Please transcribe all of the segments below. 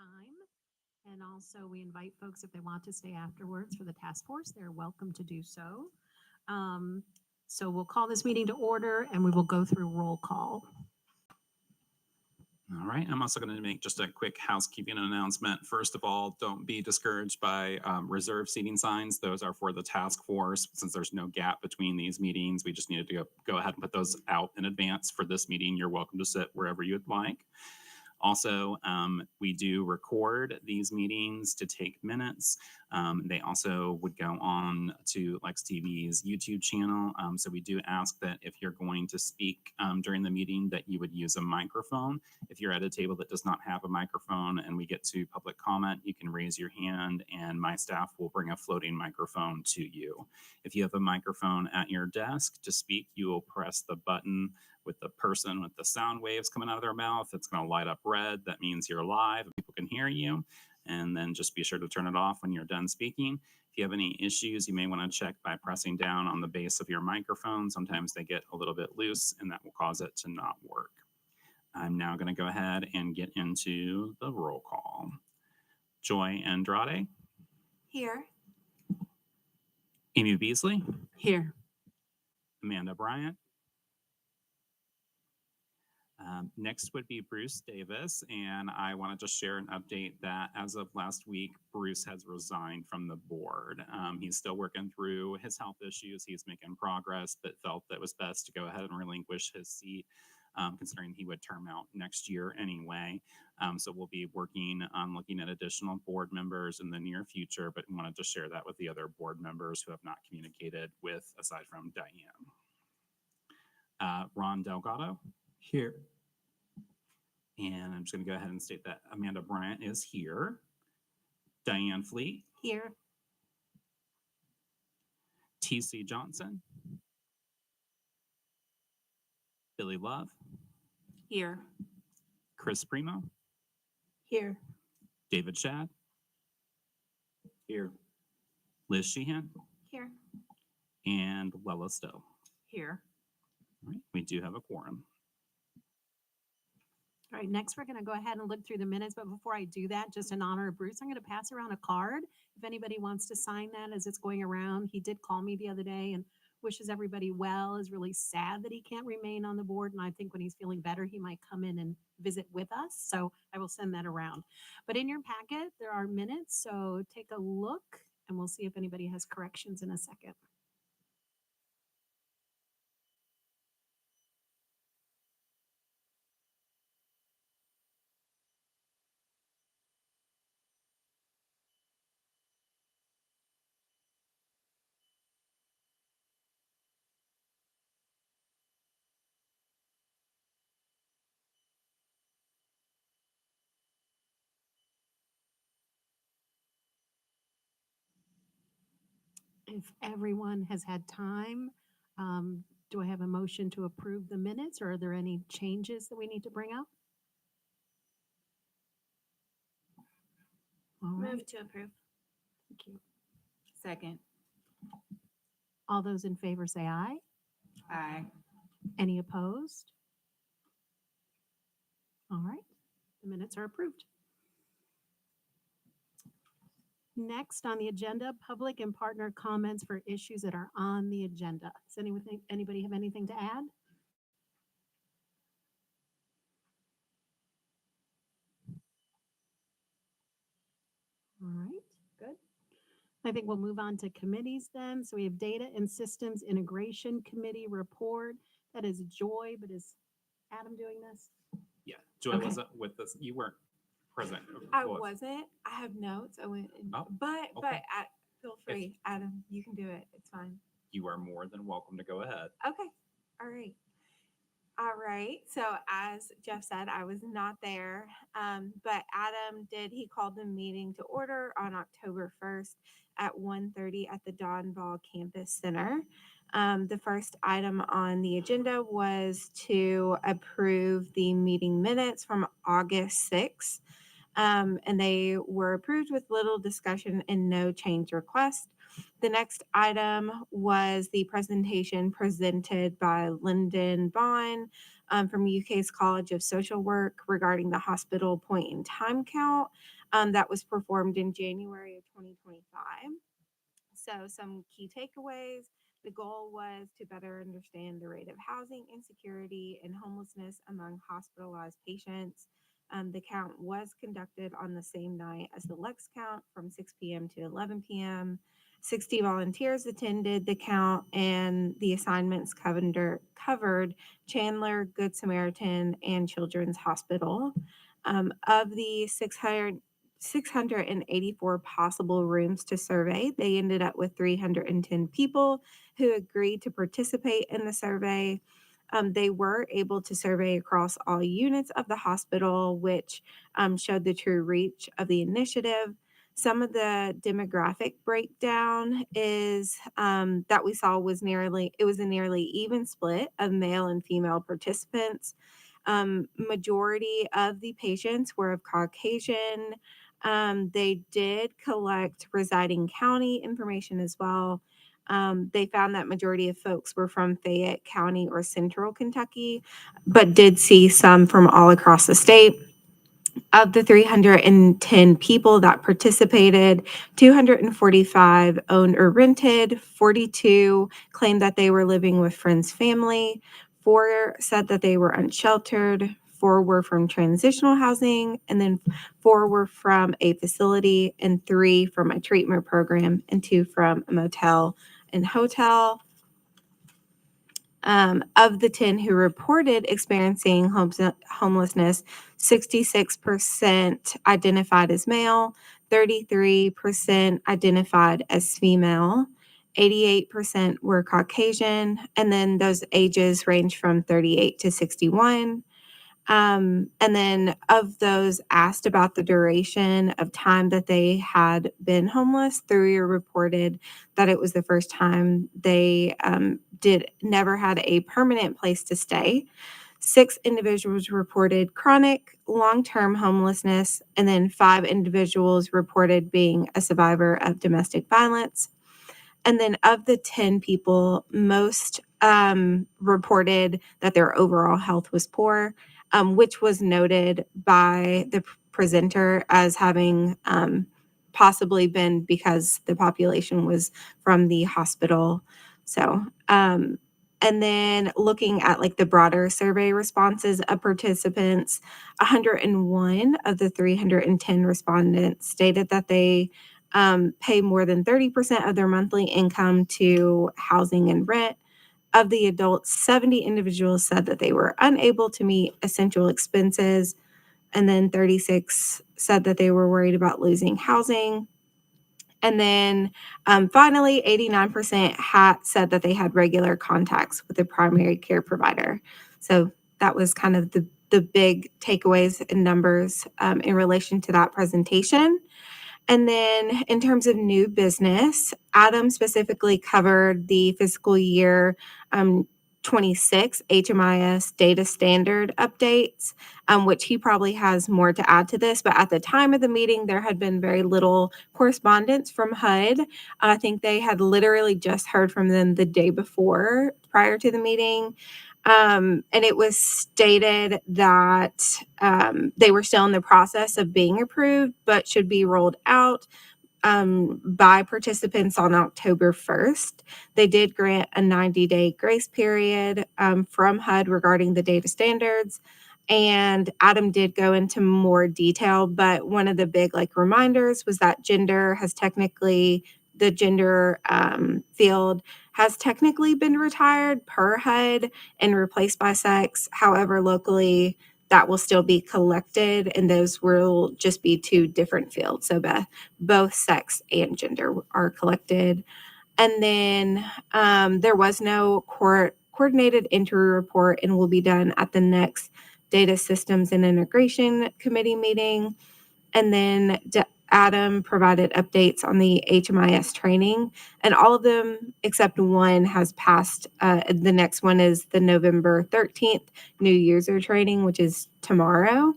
time. And also, we invite folks if they want to stay afterwards for the task force, they're welcome to do so. Um, so we'll call this meeting to order and we will go through roll call. All right. I'm also going to make just a quick housekeeping announcement. First of all, don't be discouraged by reserve seating signs. Those are for the task force. Since there's no gap between these meetings, we just needed to go ahead and put those out in advance for this meeting. You're welcome to sit wherever you'd like. Also, we do record these meetings to take minutes. They also would go on to Lex TV's YouTube channel. So we do ask that if you're going to speak during the meeting that you would use a microphone. If you're at a table that does not have a microphone and we get to public comment, you can raise your hand and my staff will bring a floating microphone to you. If you have a microphone at your desk to speak, you will press the button with the person with the sound waves coming out of their mouth. It's going to light up red. That means you're live and people can hear you. And then just be sure to turn it off when you're done speaking. If you have any issues, you may want to check by pressing down on the base of your microphone. Sometimes they get a little bit loose and that will cause it to not work. I'm now going to go ahead and get into the roll call. Joy Andrade. Here. Amy Beasley. Here. Amanda Bryant. Next would be Bruce Davis, and I want to just share an update that as of last week, Bruce has resigned from the board. He's still working through his health issues. He's making progress, but felt that it was best to go ahead and relinquish his seat, considering he would term out next year anyway. So we'll be working on looking at additional board members in the near future, but wanted to share that with the other board members who have not communicated with, aside from Diane. Ron Delgado. Here. And I'm just going to go ahead and state that Amanda Bryant is here. Diane Fleet. Here. TC Johnson. Billy Love. Here. Chris Primo. Here. David Shad. Here. Liz Sheehan. Here. And Lella Stowe. Here. All right, we do have a quorum. All right, next we're going to go ahead and look through the minutes. But before I do that, just in honor of Bruce, I'm going to pass around a card. If anybody wants to sign that as it's going around. He did call me the other day and wishes everybody well, is really sad that he can't remain on the board. And I think when he's feeling better, he might come in and visit with us. So I will send that around. But in your packet, there are minutes. So take a look and we'll see if anybody has corrections in a second. If everyone has had time, do I have a motion to approve the minutes or are there any changes that we need to bring up? All right, Move to approve. thank you. Second. All those in favor say aye. Aye. Any opposed? All right, the minutes are approved. Next on the agenda, public and partner comments for issues that are on the agenda. Does anybody have anything to add? All right, good. I think we'll move on to committees then. So we have Data and Systems Integration Committee report. That is Joy, but is Adam doing this? Yeah, Joy Okay. wasn't with us. You weren't present. I Was- wasn't. I have notes. I went, Oh, but feel free, Adam. You can do it. It's fine. You are more than welcome to go ahead. Okay. All right. All right. So as Jeff said, I was not there, but Adam did. He called the meeting to order on October 1st at 1:30 at the Donval Campus Center. The first item on the agenda was to approve the meeting minutes from August 6th. And they were approved with little discussion and no change request. The next item was the presentation presented by Lyndon Bond from UK's College of Social Work regarding the hospital point in time count that was performed in January of 2025. So, some key takeaways. The goal was to better understand the rate of housing insecurity and homelessness among hospitalized patients. The count was conducted on the same night as the Lex count from 6 p.m. to 11 p.m. 60 volunteers attended the count, and the assignments covered Chandler, Good Samaritan, and Children's Hospital. Of the 684 possible rooms to survey, they ended up with 310 people who agreed to participate in the survey. They were able to survey across all units of the hospital, which showed the true reach of the initiative. Some of the demographic breakdown is that we saw was it was a nearly even split of male and female participants. Majority of the patients were of Caucasian. They did collect residing county information as well. They found that majority of folks were from Fayette County or Central Kentucky, but did see some from all across the state. Of the 310 people that participated, 245 owned or rented, 42 claimed that they were living with friends, family, 4 said that they were unsheltered, 4 were from transitional housing, and then 4 were from a facility, and 3 from a treatment program, and 2 from a motel and hotel. Of the 10 who reported experiencing homelessness, 66% identified as male, 33% identified as female, 88% were Caucasian, and then those ages range from 38 to 61. And then of those asked about the duration of time that they had been homeless, 3 reported that it was the first time they never had a permanent place to stay. 6 individuals reported chronic long-term homelessness, and then 5 individuals reported being a survivor of domestic violence. And then of the 10 people, most reported that their overall health was poor, which was noted by the presenter as having possibly been because the population was from the hospital. So, and then looking at like the broader survey responses of participants, 101 of the 310 respondents stated that they pay more than 30% of their monthly income to housing and rent. Of the adults, 70 individuals said that they were unable to meet essential expenses. And then 36 said that they were worried about losing housing. And then finally, 89% said that they had regular contacts with a primary care provider. So that was kind of the big takeaways and numbers in relation to that presentation. And then in terms of new business, Adam specifically covered the fiscal year 26 HMIS data standard updates, which he probably has more to add to this. But at the time of the meeting, there had been very little correspondence from HUD. I think they had literally just heard from them the day before, prior to the meeting. And it was stated that they were still in the process of being approved, but should be rolled out by participants on October 1st. They did grant a 90-day grace period from HUD regarding the data standards. And Adam did go into more detail, but one of the big reminders was that the gender field has technically been retired per HUD and replaced by sex. However, locally, that will still be collected, and those will just be 2 different fields. So both sex and gender are collected. And then there was no coordinated entry report and will be done at the next Data Systems and Integration Committee meeting. And then Adam provided updates on the HMIS training, and all of them except one has passed. The next one is the November 13th new user training, which is tomorrow.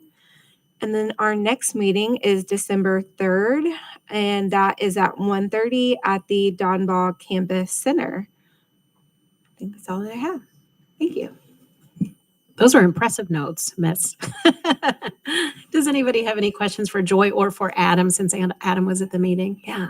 And then our next meeting is December 3rd, and that is at 1:30 at the Donbaugh Campus Center. I think that's all that I have. Thank you. Those are impressive notes, Miss. Does anybody have any questions for Joy or for Adam, since Adam was at the meeting? Yeah.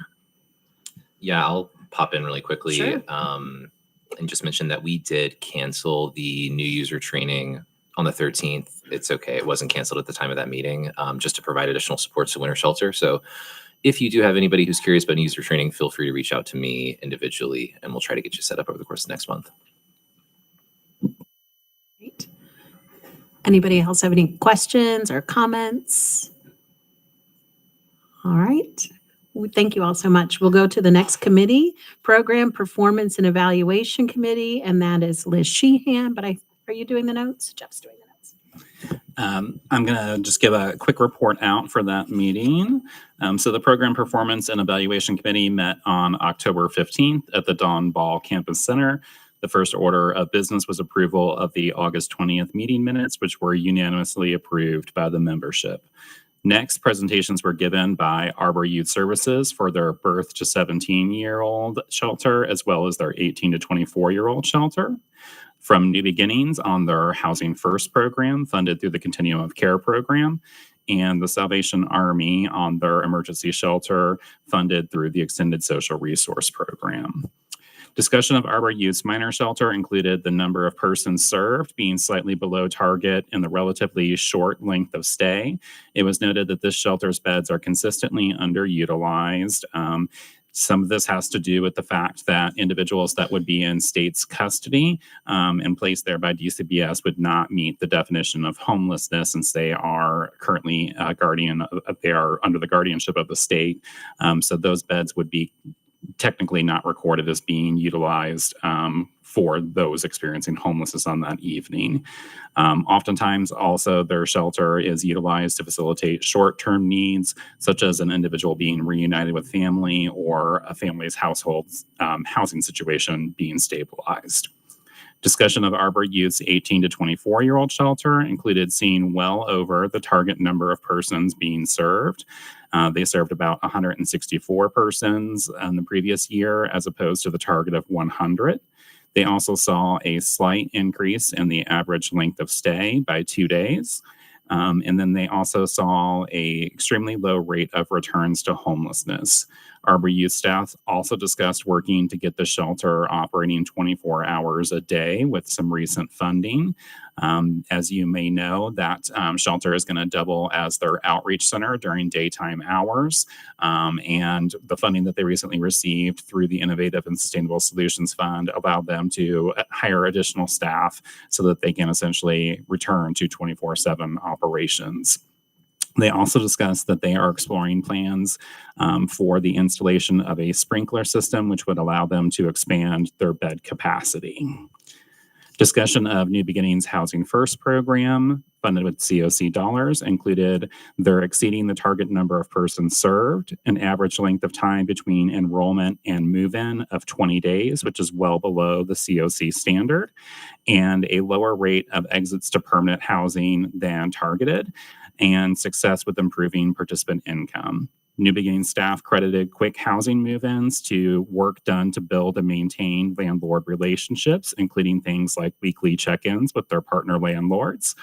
Yeah, I'll pop in really quickly. Sure. And just mention that we did cancel the new user training on the 13th. It's okay. It wasn't canceled at the time of that meeting, just to provide additional support to Winter Shelter. So if you do have anybody who's curious about new user training, feel free to reach out to me individually, and we'll try to get you set up over the course of next month. Great. Anybody else have any questions or comments? All right. Thank you all so much. We'll go to the next committee, Program Performance and Evaluation Committee, and that is Liz Sheehan. But are you doing the notes? Jeff's doing the notes. I'm going to just give a quick report out for that meeting. So the Program Performance and Evaluation Committee met on October 15th at the Donbaugh Campus Center. The first order of business was approval of the August 20th meeting minutes, which were unanimously approved by the membership. Next, presentations were given by Arbor Youth Services for their birth to 17-year-old shelter, as well as their 18 to 24-year-old shelter. From New Beginnings on their Housing First program, funded through the Continuum of Care program, and the Salvation Army on their emergency shelter, funded through the Extended Social Resource program. Discussion of Arbor Youth's minor shelter included the number of persons served being slightly below target and the relatively short length of stay. It was noted that this shelter's beds are consistently underutilized. Some of this has to do with the fact that individuals that would be in state's custody and placed there by DCBS would not meet the definition of homelessness, since they are currently they are under the guardianship of the state. So those beds would be technically not recorded as being utilized for those experiencing homelessness on that evening. Oftentimes also their shelter is utilized to facilitate short-term needs, such as an individual being reunited with family or a family's household housing situation being stabilized. Discussion of Arbor Youth's 18 to 24-year-old shelter included seeing well over the target number of persons being served. They served about 164 persons in the previous year, as opposed to the target of 100. They also saw a slight increase in the average length of stay by 2 days. And then they also saw an extremely low rate of returns to homelessness. Arbor Youth staff also discussed working to get the shelter operating 24 hours a day with some recent funding. As you may know, that shelter is going to double as their outreach center during daytime hours. And the funding that they recently received through the Innovative and Sustainable Solutions Fund allowed them to hire additional staff so that they can essentially return to 24/7 operations. They also discussed that they are exploring plans for the installation of a sprinkler system, which would allow them to expand their bed capacity. Discussion of New Beginnings Housing First program, funded with COC dollars, included their exceeding the target number of persons served, an average length of time between enrollment and move-in of 20 days, which is well below the COC standard, and a lower rate of exits to permanent housing than targeted, and success with improving participant income. New Beginnings staff credited quick housing move-ins to work done to build and maintain landlord relationships, including things like weekly check-ins with their partner landlords.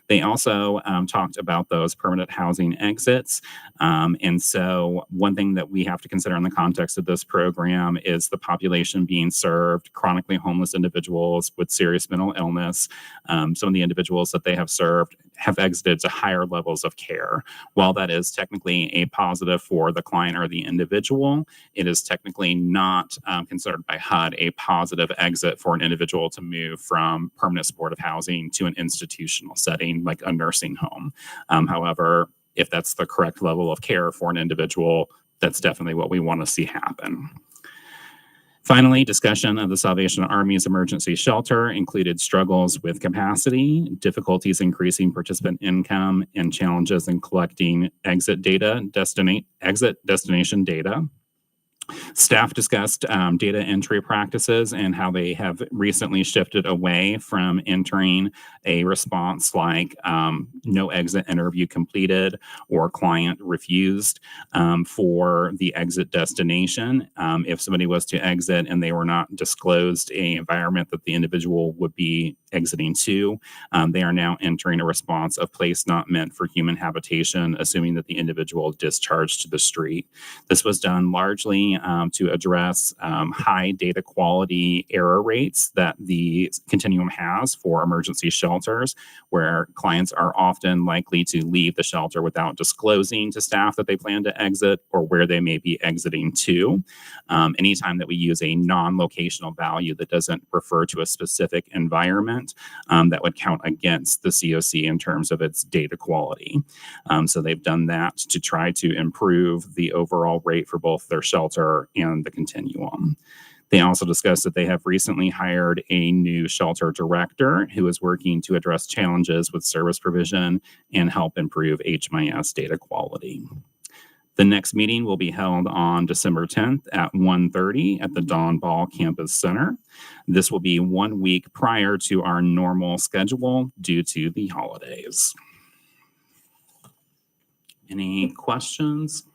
They also talked about those permanent housing exits. And so one thing that we have to consider in the context of this program is the population being served, chronically homeless individuals with serious mental illness. Some of the individuals that they have served have exited to higher levels of care. While that is technically a positive for the client or the individual, it is technically not considered by HUD a positive exit for an individual to move from permanent supportive housing to an institutional setting like a nursing home. However, if that's the correct level of care for an individual, that's definitely what we want to see happen. Finally, discussion of the Salvation Army's emergency shelter included struggles with capacity, difficulties increasing participant income, and challenges in collecting exit destination data. Staff discussed data entry practices and how they have recently shifted away from entering a response like no exit interview completed or client refused for the exit destination. If somebody was to exit and they were not disclosed a environment that the individual would be exiting to, they are now entering a response of place not meant for human habitation, assuming that the individual discharged to the street. This was done largely to address high data quality error rates that the Continuum has for emergency shelters, where clients are often likely to leave the shelter without disclosing to staff that they plan to exit or where they may be exiting to. Anytime that we use a non-locational value that doesn't refer to a specific environment, that would count against the COC in terms of its data quality. So they've done that to try to improve the overall rate for both their shelter and the Continuum. They also discussed that they have recently hired a new shelter director who is working to address challenges with service provision and help improve HMIS data quality. The next meeting will be held on December 10th at 1:30 at the Dawn Ball Campus Center. This will be 1 week prior to our normal schedule due to the holidays. Any questions?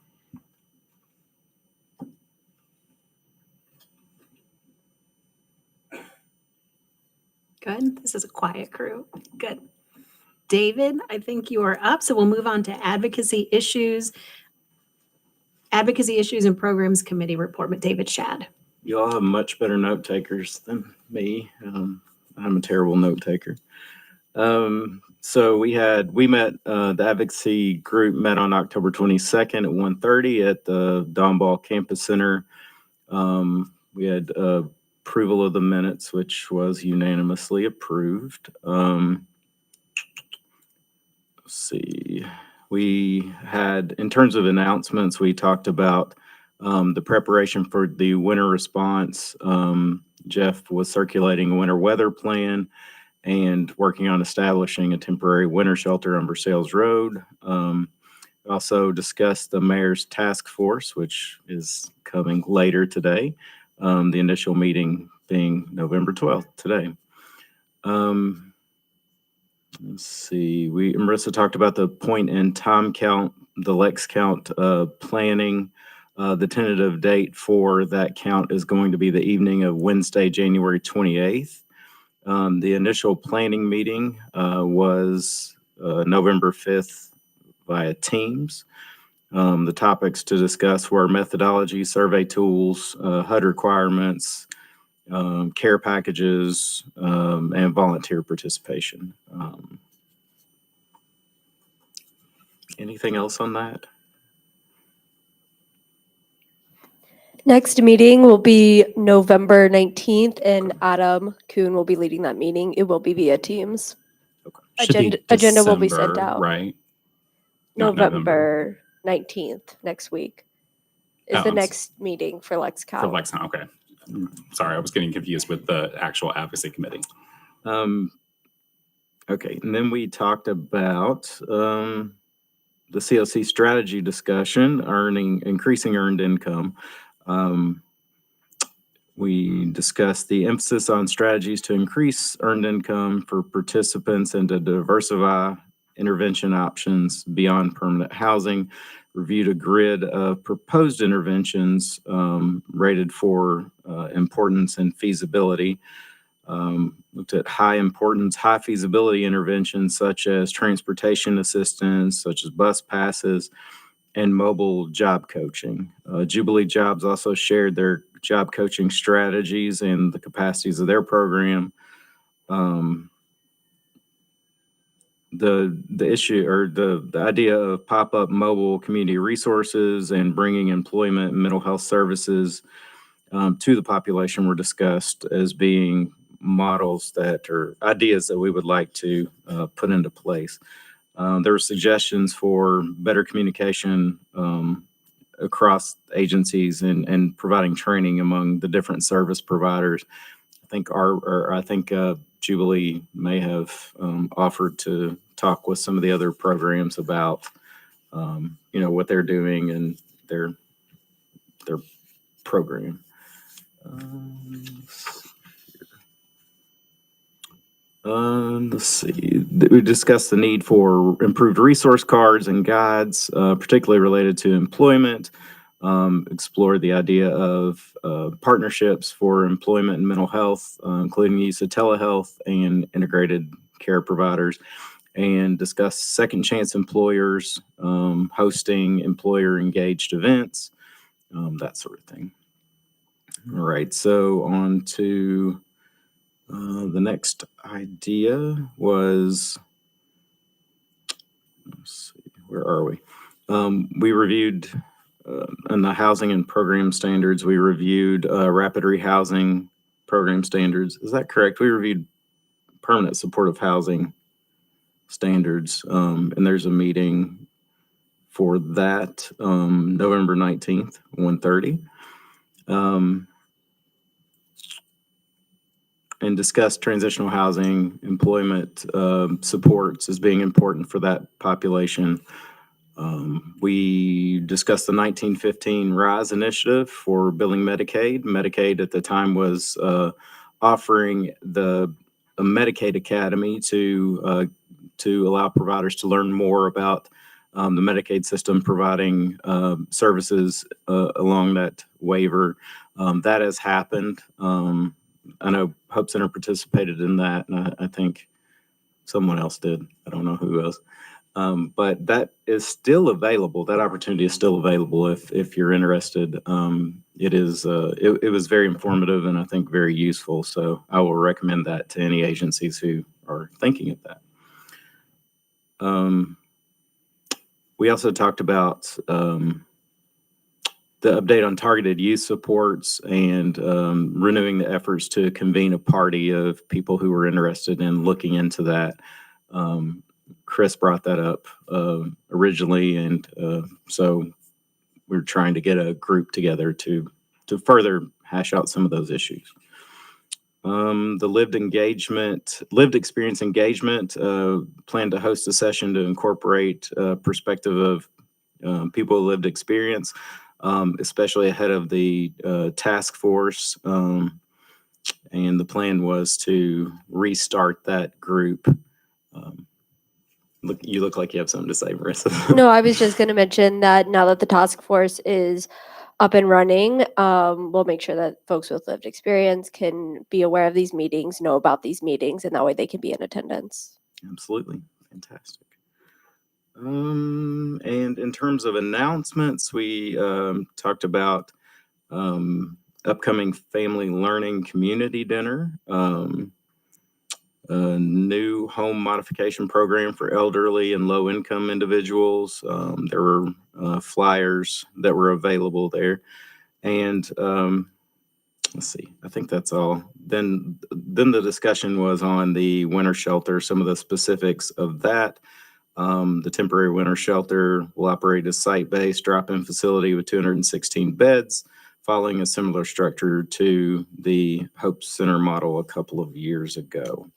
Good. This is a quiet crew. Good. David, I think you are up. So we'll move on to advocacy issues and programs committee report with David Shad. You all have much better note takers than me. I'm a terrible note taker. So we met, the advocacy group met on October 22nd at 1:30 at the Dawn Ball Campus Center. We had approval of the minutes, which was unanimously approved. Let's see. We had, in terms of announcements, we talked about the preparation for the winter response. Jeff was circulating a winter weather plan and working on establishing a temporary winter shelter on Versailles Road. Also discussed the mayor's task force, which is coming later today. The initial meeting being November 12th today. Let's see, Marissa talked about the point in time count, the Lex count planning. The tentative date for that count is going to be the evening of Wednesday, January 28th. The initial planning meeting was November 5th via Teams. The topics to discuss were methodology, survey tools, HUD requirements, care packages, and volunteer participation. Anything else on that? Next meeting will be November 19th, and Adam Kuhn will be leading that meeting. It will be via Teams. Should be Agenda will be sent December, out. right? Not November 19th, next week, is the Oh, next meeting for For LexCal. Lexington, okay. Sorry, I was getting confused with the actual advocacy committee. Okay, and then we talked about the COC strategy discussion, increasing earned income. We discussed the emphasis on strategies to increase earned income for participants and to diversify intervention options beyond permanent housing. Reviewed a grid of proposed interventions rated for importance and feasibility. Looked at high importance, high feasibility interventions such as transportation assistance, such as bus passes, and mobile job coaching. Jubilee Jobs also shared their job coaching strategies and the capacities of their program. The issue or the idea of pop-up mobile community resources and bringing employment and mental health services to the population were discussed as being models that are ideas that we would like to put into place. There were suggestions for better communication across agencies and providing training among the different service providers. I think Jubilee may have offered to talk with some of the other programs about what they're doing and their program. Let's see. We discussed the need for improved resource cards and guides, particularly related to employment. Explore the idea of partnerships for employment and mental health, including the use of telehealth and integrated care providers, and discuss second chance employers, hosting employer engaged events, that sort of thing. All right, so on to the next idea was, let's see, where are we? We reviewed in the housing and program standards, we reviewed rapid rehousing program standards. Is that correct? We reviewed permanent supportive housing standards, and there's a meeting for that November 19th, 1:30. And discussed transitional housing employment supports as being important for that population. We discussed the 1915 RISE initiative for billing Medicaid. Medicaid at the time was offering a Medicaid Academy to allow providers to learn more about the Medicaid system providing services along that waiver. That has happened. I know Hope Center participated in that, and I think someone else did. I don't know who else. But that is still available. That opportunity is still available if you're interested. It was very informative and I think very useful. So I will recommend that to any agencies who are thinking of that. We also talked about the update on targeted youth supports and renewing the efforts to convene a party of people who were interested in looking into that. Chris brought that up originally, and so we're trying to get a group together to further hash out some of those issues. The lived experience engagement, plan to host a session to incorporate perspective of people with lived experience, especially ahead of the task force. And the plan was to restart that group. You look like you have something to say, Marissa. No, I was just going to mention that now that the task force is up and running, we'll make sure that folks with lived experience can be aware of these meetings, know about these meetings, and that way they can be in attendance. Absolutely. Fantastic. And in terms of announcements, we talked about upcoming family learning community dinner, a new home modification program for elderly and low income individuals. There were flyers that were available there. And let's see, I think that's all. Then the discussion was on the winter shelter, some of the specifics of that. The temporary winter shelter will operate as site-based drop-in facility with 216 beds, following a similar structure to the Hope Center model a couple of years ago.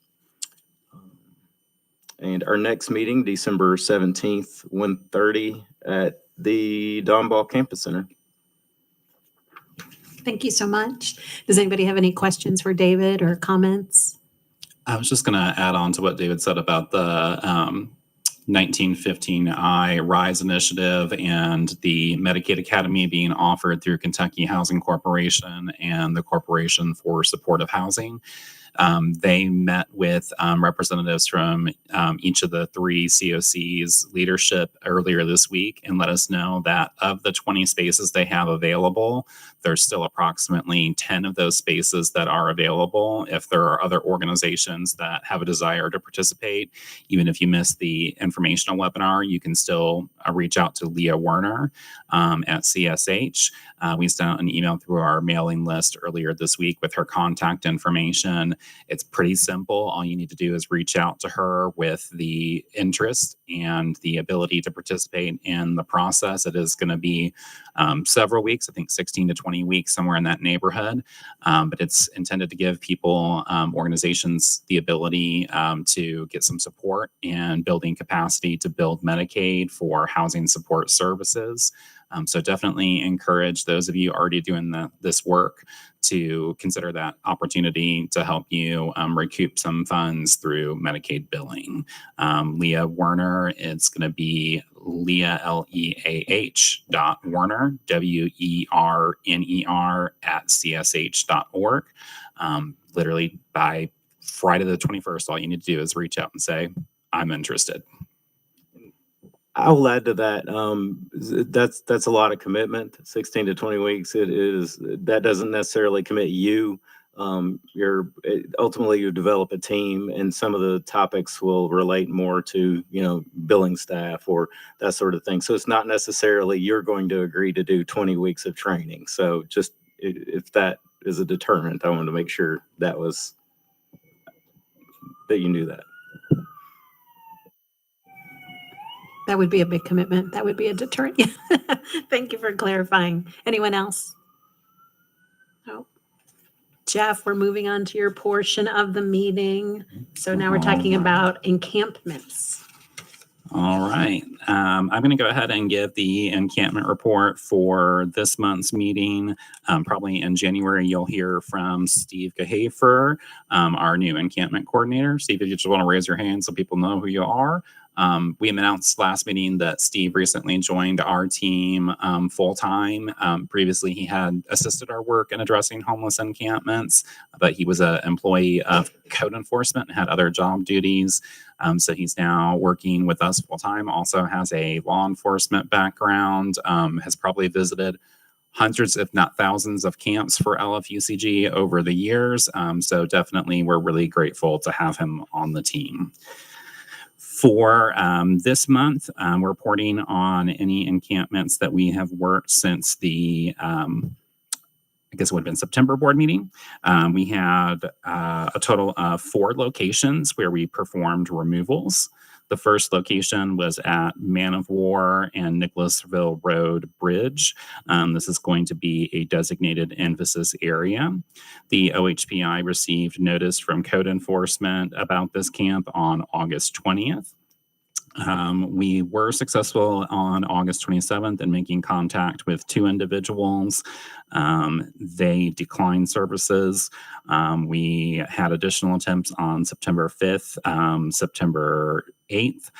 And our next meeting, December 17th, 1:30 at the Don Ball Campus Center. Thank you so much. Does anybody have any questions for David or comments? I was just going to add on to what David said about the 1915I RISE initiative and the Medicaid Academy being offered through Kentucky Housing Corporation and the Corporation for Supportive Housing. They met with representatives from each of the three COC's leadership earlier this week and let us know that of the 20 spaces they have available, there's still approximately 10 of those spaces that are available. If there are other organizations that have a desire to participate, even if you missed the informational webinar, you can still reach out to Leah Werner at CSH. We sent out an email through our mailing list earlier this week with her contact information. It's pretty simple. All you need to do is reach out to her with the interest and the ability to participate in the process. It is going to be several weeks, I think 16 to 20 weeks, somewhere in that neighborhood. But it's intended to give people, organizations, the ability to get some support and building capacity to build Medicaid for housing support services. So definitely encourage those of you already doing this work to consider that opportunity to help you recoup some funds through Medicaid billing. Leah Werner, it's going to be Leah, Leah.Werner, WERNER @CSH.org. Literally by Friday the 21st, all you need to do is reach out and say, I'm interested. I'll add to that. That's a lot of commitment. 16 to 20 weeks. That doesn't necessarily commit you. Ultimately you develop a team, and some of the topics will relate more to billing staff or that sort of thing. So it's not necessarily you're going to agree to do 20 weeks of training. So just if that is a deterrent, I wanted to make sure that you knew that. That would be a big commitment. That would be a deterrent. Thank you for clarifying. Anyone else? No. Jeff, we're moving on to your portion of the meeting. So now we're talking about encampments. All right. I'm going to go ahead and give the encampment report for this month's meeting. Probably in January, you'll hear from Steve Gehafer, our new encampment coordinator. Steve, if you just want to raise your hand so people know who you are. We announced last meeting that Steve recently joined our team full-time. Previously, he had assisted our work in addressing homeless encampments, but he was an employee of code enforcement and had other job duties. So he's now working with us full-time, also has a law enforcement background, has probably visited hundreds, if not thousands, of camps for LFUCG over the years. So definitely, we're really grateful to have him on the team. For this month, we're reporting on any encampments that we have worked since the, I guess it would have been September board meeting. We had a total of 4 locations where we performed removals. The first location was at Man of War and Nicholasville Road Bridge. This is going to be a designated emphasis area. The OHPI received notice from code enforcement about this camp on August 20th. We were successful on August 27th in making contact with 2 individuals. They declined services. We had additional attempts on September 5th, September 8th,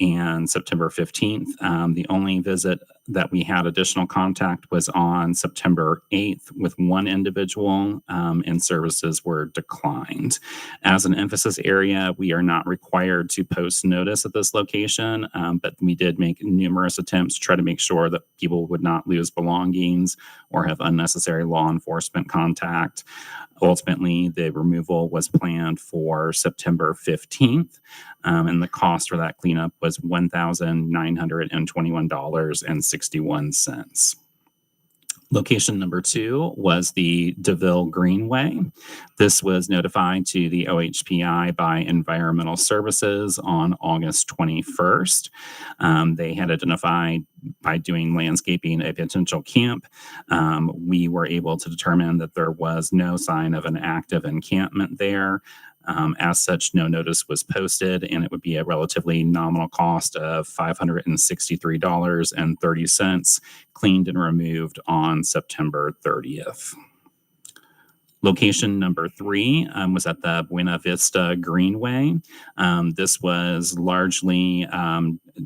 and September 15th. The only visit that we had additional contact was on September 8th with 1 individual, and services were declined. As an emphasis area, we are not required to post notice at this location, but we did make numerous attempts to try to make sure that people would not lose belongings or have unnecessary law enforcement contact. Ultimately, the removal was planned for September 15th, and the cost for that cleanup was $1,921.61. Location number 2 was the DeVille Greenway. This was notified to the OHPI by Environmental Services on August 21st. They had identified by doing landscaping a potential camp. We were able to determine that there was no sign of an active encampment there. As such, no notice was posted, and it would be a relatively nominal cost of $563.30, cleaned and removed on September 30th. Location number 3 was at the Buena Vista Greenway. This was largely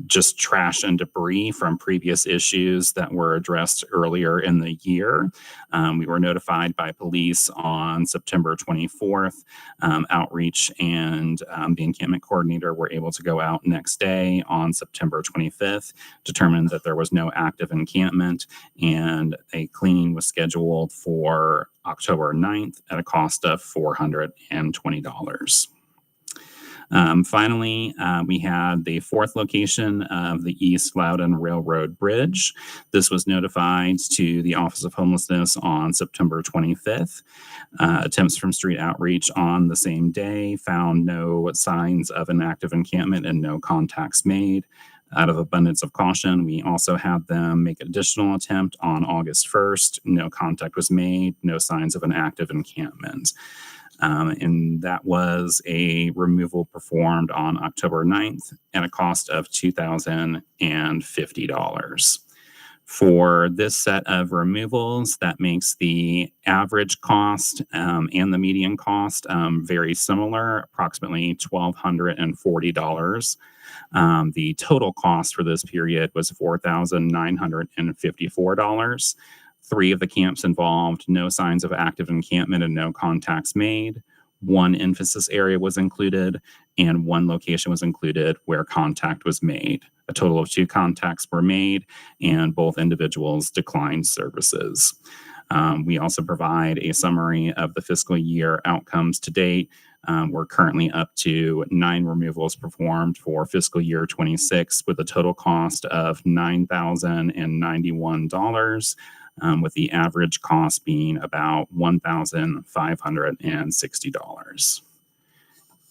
just trash and debris from previous issues that were addressed earlier in the year. We were notified by police on September 24th. Outreach and the encampment coordinator were able to go out next day on September 25th, determined that there was no active encampment, and a cleaning was scheduled for October 9th at a cost of $420. Finally, we had the 4th location of the East Loudon Railroad Bridge. This was notified to the Office of Homelessness on September 25th. Attempts from street outreach on the same day found no signs of an active encampment and no contacts made. Out of abundance of caution, we also had them make an additional attempt on August 1st. No contact was made, no signs of an active encampment. And that was a removal performed on October 9th at a cost of $2,050. For this set of removals, that makes the average cost and the median cost very similar, approximately $1,240. The total cost for this period was $4,954. 3 of the camps involved no signs of active encampment and no contacts made. 1 emphasis area was included, and 1 location was included where contact was made. A total of 2 contacts were made, and both individuals declined services. We also provide a summary of the fiscal year outcomes to date. We're currently up to 9 removals performed for fiscal year 26 with a total cost of $9,091, with the average cost being about $1,560.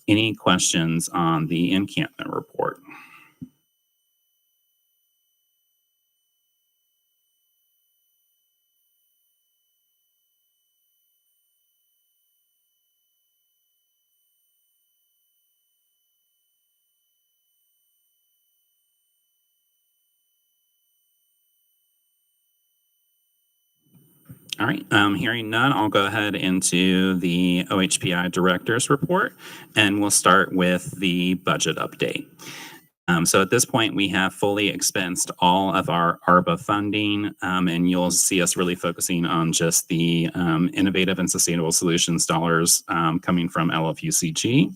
Any questions on the encampment report? All right, hearing none, I'll go ahead into the OHPI Director's Report, and we'll start with the budget update. So at this point, we have fully expensed all of our ARPA funding, and you'll see us really focusing on just the innovative and sustainable solutions dollars coming from LFUCG.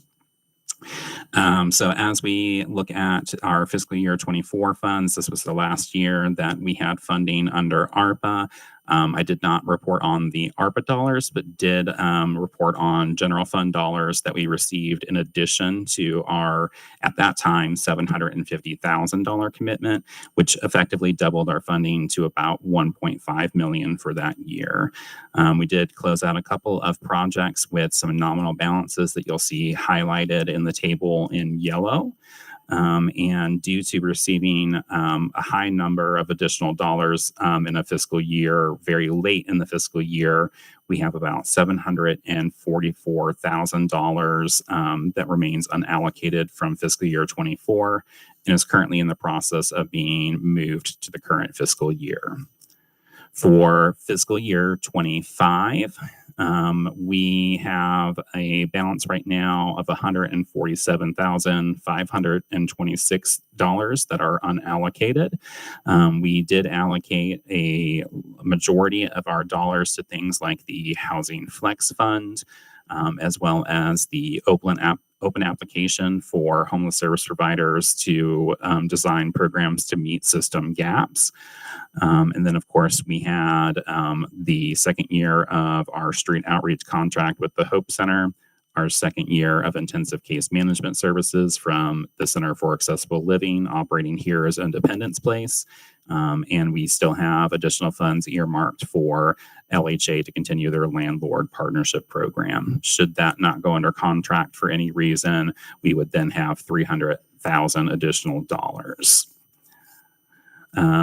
So as we look at our fiscal year 24 funds, this was the last year that we had funding under ARPA. I did not report on the ARPA dollars, but did report on general fund dollars that we received in addition to our, at that time, $750,000 commitment, which effectively doubled our funding to about $1.5 million for that year. We did close out a couple of projects with some nominal balances that you'll see highlighted in the table in yellow. And due to receiving a high number of additional dollars in a fiscal year, very late in the fiscal year, we have about $744,000 that remains unallocated from fiscal year 24 and is currently in the process of being moved to the current fiscal year. For fiscal year 25, we have a balance right now of $147,526 that are unallocated. We did allocate a majority of our dollars to things like the Housing Flex Fund, as well as the open application for homeless service providers to design programs to meet system gaps. And then, of course, we had the second year of our street outreach contract with the Hope Center, our second year of intensive case management services from the Center for Accessible Living operating here as Independence Place. And we still have additional funds earmarked for LHA to continue their landlord partnership program. Should that not go under contract for any reason, we would then have $300,000 additional dollars.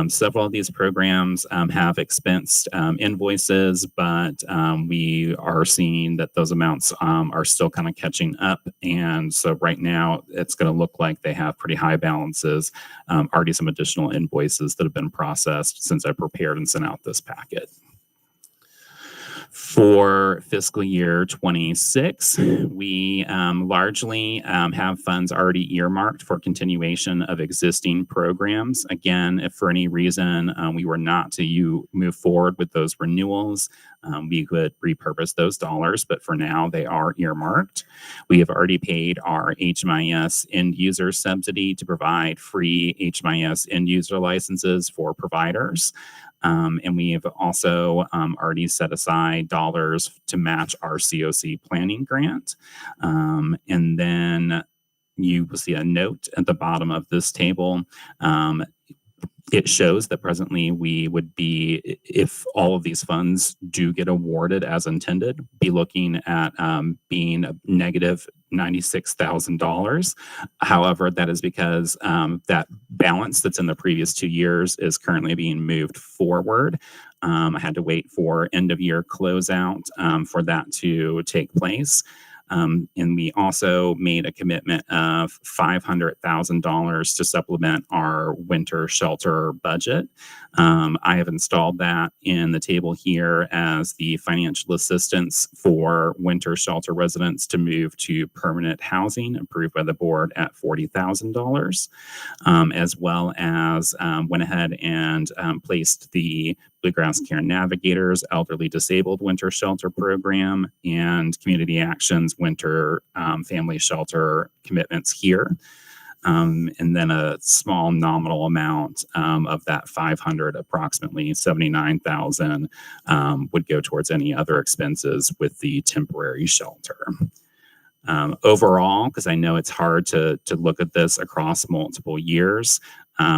Several of these programs have expensed invoices, but we are seeing that those amounts are still kind of catching up. And so right now it's going to look like they have pretty high balances, already some additional invoices that have been processed since I prepared and sent out this packet. For fiscal year 26, we largely have funds already earmarked for continuation of existing programs. Again, if for any reason we were not to move forward with those renewals, we could repurpose those dollars, but for now they are earmarked. We have already paid our HMIS end user subsidy to provide free HMIS end user licenses for providers. And we have also already set aside dollars to match our COC planning grant. And then you will see a note at the bottom of this table. It shows that presently we would be, if all of these funds do get awarded as intended, be looking at being a negative $96,000. However, that is because that balance that's in the previous 2 years is currently being moved forward. I had to wait for end of year closeout for that to take place. And we also made a commitment of $500,000 to supplement our winter shelter budget. I have installed that in the table here as the financial assistance for winter shelter residents to move to permanent housing approved by the board at $40,000, as well as went ahead and placed the Bluegrass Care Navigators Elderly Disabled Winter Shelter Program and Community Actions Winter Family Shelter commitments here. And then a small nominal amount of that 500, approximately 79,000, would go towards any other expenses with the temporary shelter. Overall, because I know it's hard to look at this across multiple years,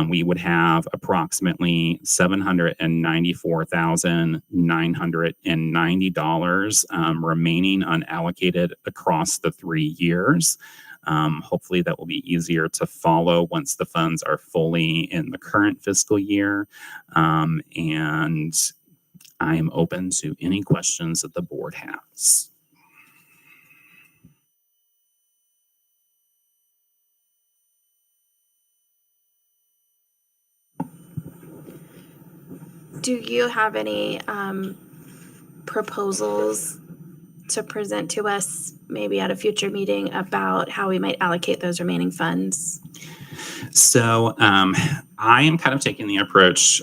we would have approximately $794,990 remaining unallocated across the 3 years. Hopefully that will be easier to follow once the funds are fully in the current fiscal year. And I am open to any questions that the board has. Do you have any proposals to present to us maybe at a future meeting about how we might allocate those remaining funds? So I am kind of taking the approach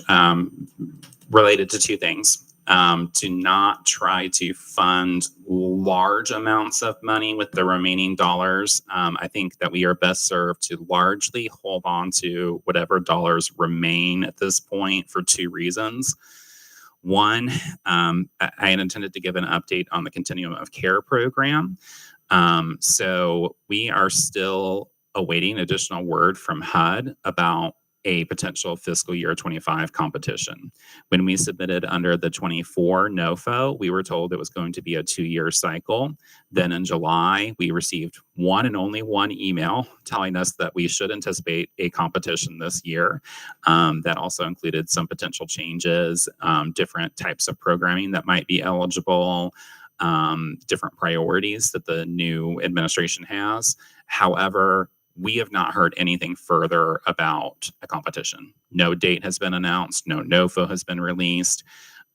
related to two things. To not try to fund large amounts of money with the remaining dollars. I think that we are best served to largely hold on to whatever dollars remain at this point for two reasons. One, I had intended to give an update on the Continuum of Care program. So we are still awaiting additional word from HUD about a potential fiscal year 25 competition. When we submitted under the 24 NOFO, we were told it was going to be a 2-year cycle. Then in July, we received one and only one email telling us that we should anticipate a competition this year. That also included some potential changes, different types of programming that might be eligible, different priorities that the new administration has. However, we have not heard anything further about a competition. No date has been announced. No NOFO has been released.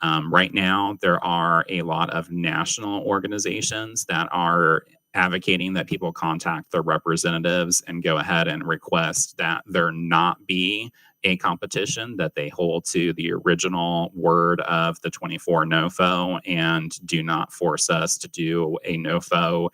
Right now, there are a lot of national organizations that are advocating that people contact their representatives and go ahead and request that there not be a competition, that they hold to the original word of the 24 NOFO and do not force us to do a NOFO.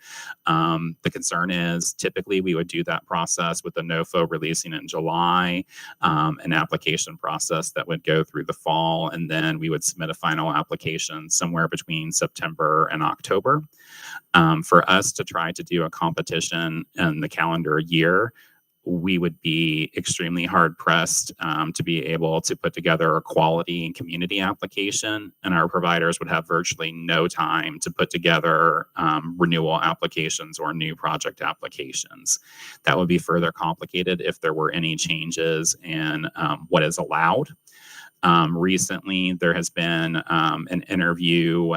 The concern is typically we would do that process with the NOFO releasing in July, an application process that would go through the fall, and then we would submit a final application somewhere between September and October. For us to try to do a competition in the calendar year, we would be extremely hard pressed to be able to put together a quality and community application, and our providers would have virtually no time to put together renewal applications or new project applications. That would be further complicated if there were any changes in what is allowed. Recently, there has been an interview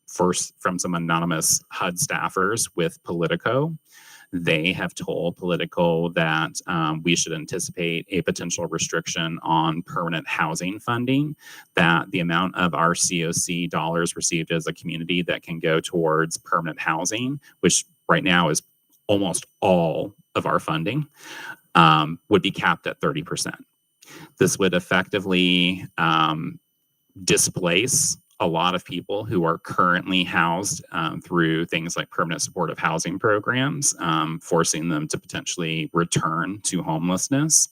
first from some anonymous HUD staffers with Politico. They have told Politico that we should anticipate a potential restriction on permanent housing funding, that the amount of our COC dollars received as a community that can go towards permanent housing, which right now is almost all of our funding, would be capped at 30%. This would effectively displace a lot of people who are currently housed through things like permanent supportive housing programs, forcing them to potentially return to homelessness.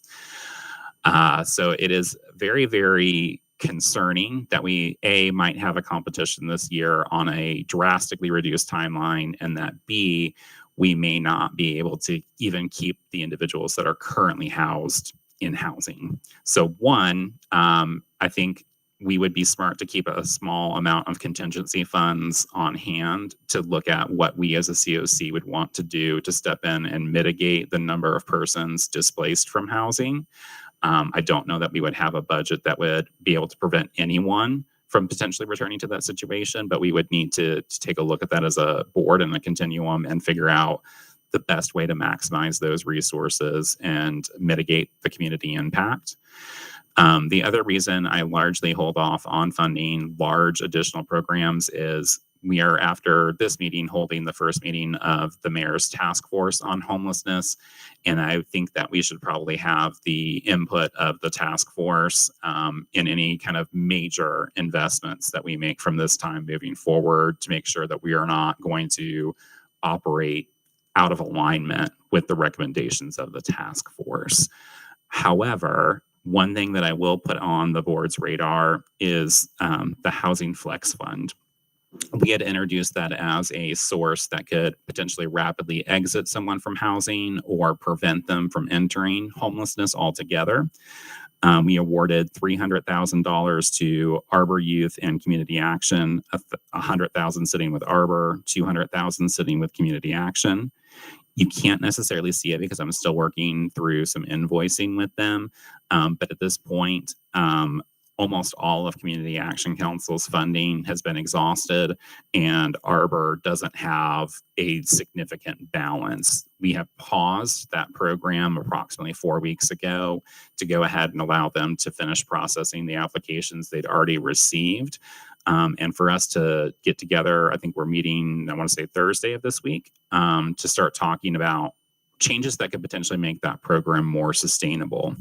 So it is very, very concerning that we, A, might have a competition this year on a drastically reduced timeline, and that B, we may not be able to even keep the individuals that are currently housed in housing. So one, I think we would be smart to keep a small amount of contingency funds on hand to look at what we as a COC would want to do to step in and mitigate the number of persons displaced from housing. I don't know that we would have a budget that would be able to prevent anyone from potentially returning to that situation, but we would need to take a look at that as a board and a continuum and figure out the best way to maximize those resources and mitigate the community impact. The other reason I largely hold off on funding large additional programs is we are, after this meeting, holding the first meeting of the mayor's task force on homelessness. And I think that we should probably have the input of the task force in any kind of major investments that we make from this time moving forward to make sure that we are not going to operate out of alignment with the recommendations of the task force. However, one thing that I will put on the board's radar is the Housing Flex Fund. We had introduced that as a source that could potentially rapidly exit someone from housing or prevent them from entering homelessness altogether. We awarded $300,000 to Arbor Youth and Community Action, $100,000 sitting with Arbor, $200,000 sitting with Community Action. You can't necessarily see it because I'm still working through some invoicing with them. But at this point, almost all of Community Action Council's funding has been exhausted, and Arbor doesn't have a significant balance. We have paused that program approximately 4 weeks ago to go ahead and allow them to finish processing the applications they'd already received. And for us to get together, I think we're meeting, I want to say Thursday of this week, to start talking about changes that could potentially make that program more sustainable.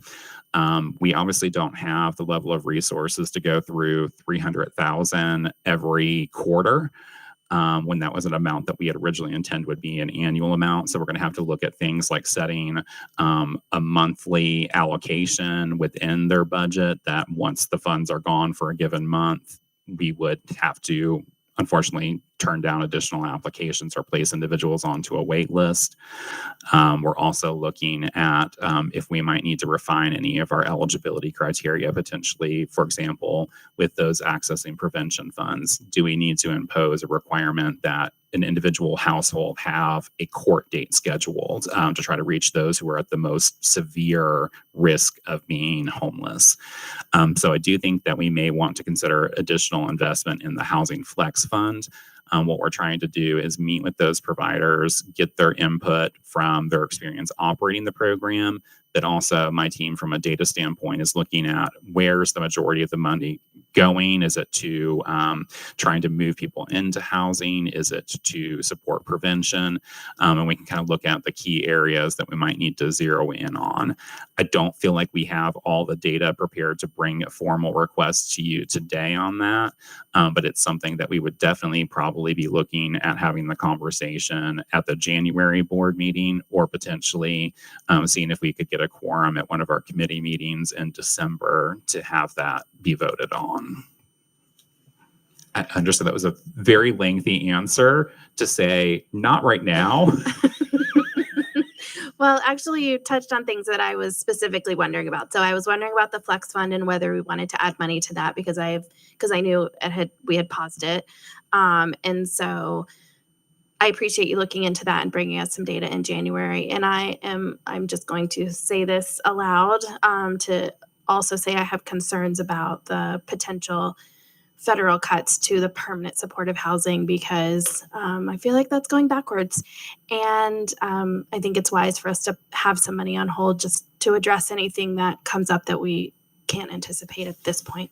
We obviously don't have the level of resources to go through 300,000 every quarter, when that was an amount that we had originally intended would be an annual amount. So we're going to have to look at things like setting a monthly allocation within their budget that once the funds are gone for a given month, we would have to, unfortunately, turn down additional applications or place individuals onto a wait list. We're also looking at if we might need to refine any of our eligibility criteria potentially. For example, with those accessing prevention funds, do we need to impose a requirement that an individual household have a court date scheduled to try to reach those who are at the most severe risk of being homeless? So I do think that we may want to consider additional investment in the Housing Flex Fund. What we're trying to do is meet with those providers, get their input from their experience operating the program, but also my team from a data standpoint is looking at where's the majority of the money going? Is it to trying to move people into housing? Is it to support prevention? And we can kind of look at the key areas that we might need to zero in on. I don't feel like we have all the data prepared to bring a formal request to you today on that, but it's something that we would definitely probably be looking at having the conversation at the January board meeting, or potentially seeing if we could get a quorum at one of our committee meetings in December to have that be voted on. I understand that was a very lengthy answer to say, not right now. Well, actually, you touched on things that I was specifically wondering about. So I was wondering about the Flex Fund and whether we wanted to add money to that because I knew we had paused it. And so I appreciate you looking into that and bringing us some data in January. And I'm just going to say this aloud to also say I have concerns about the potential federal cuts to the permanent supportive housing because I feel like that's going backwards. And I think it's wise for us to have some money on hold just to address anything that comes up that we can't anticipate at this point.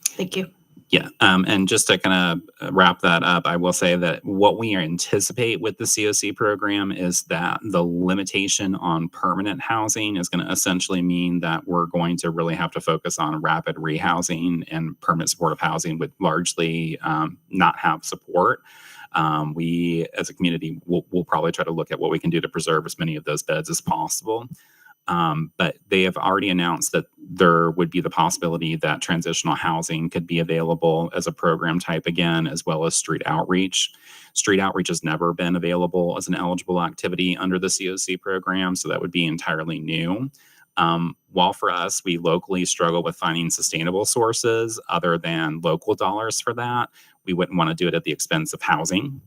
Thank you. Yeah, and just to kind of wrap that up, I will say that what we anticipate with the COC program is that the limitation on permanent housing is going to essentially mean that we're going to really have to focus on rapid rehousing, and permanent supportive housing would largely not have support. We, as a community, will probably try to look at what we can do to preserve as many of those beds as possible. But they have already announced that there would be the possibility that transitional housing could be available as a program type again, as well as street outreach. Street outreach has never been available as an eligible activity under the COC program, so that would be entirely new. While for us, we locally struggle with finding sustainable sources other than local dollars for that, we wouldn't want to do it at the expense of housing.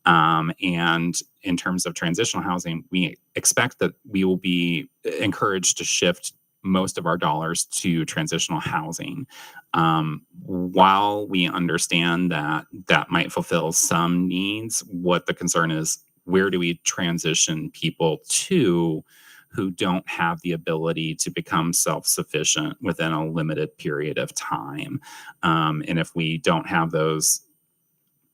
And in terms of transitional housing, we expect that we will be encouraged to shift most of our dollars to transitional housing. While we understand that that might fulfill some needs, what the concern is, where do we transition people to who don't have the ability to become self-sufficient within a limited period of time? And if we don't have those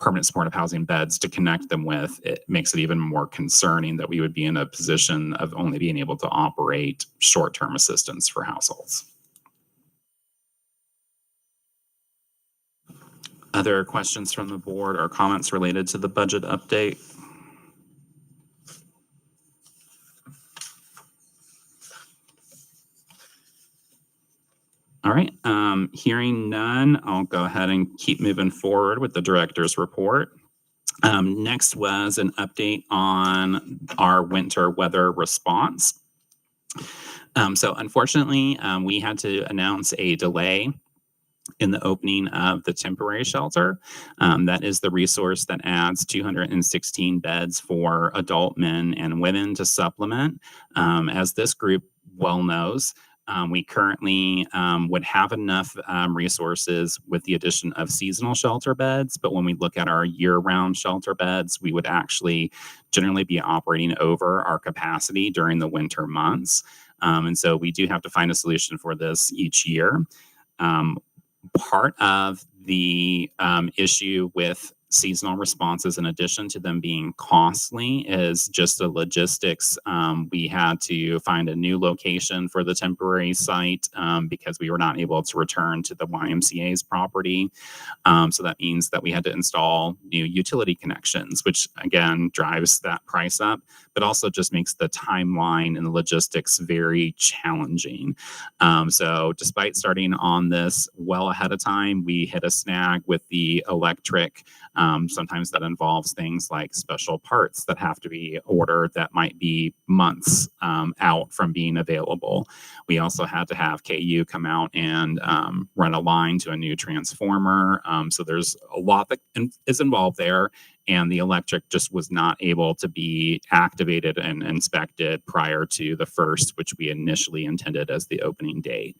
permanent supportive housing beds to connect them with, it makes it even more concerning that we would be in a position of only being able to operate short-term assistance for households. Other questions from the board or comments related to the budget update? All right, hearing none, I'll go ahead and keep moving forward with the director's report. Next was an update on our winter weather response. So unfortunately, we had to announce a delay in the opening of the temporary shelter. That is the resource that adds 216 beds for adult men and women to supplement. As this group well knows, we currently would have enough resources with the addition of seasonal shelter beds, but when we look at our year-round shelter beds, we would actually generally be operating over our capacity during the winter months. And so we do have to find a solution for this each year. Part of the issue with seasonal responses, in addition to them being costly, is just the logistics. We had to find a new location for the temporary site because we were not able to return to the YMCA's property. So that means that we had to install new utility connections, which again drives that price up, but also just makes the timeline and the logistics very challenging. So despite starting on this well ahead of time, we hit a snag with the electric. Sometimes that involves things like special parts that have to be ordered that might be months out from being available. We also had to have KU come out and run a line to a new transformer. So there's a lot that is involved there. And the electric just was not able to be activated and inspected prior to the 1st, which we initially intended as the opening date.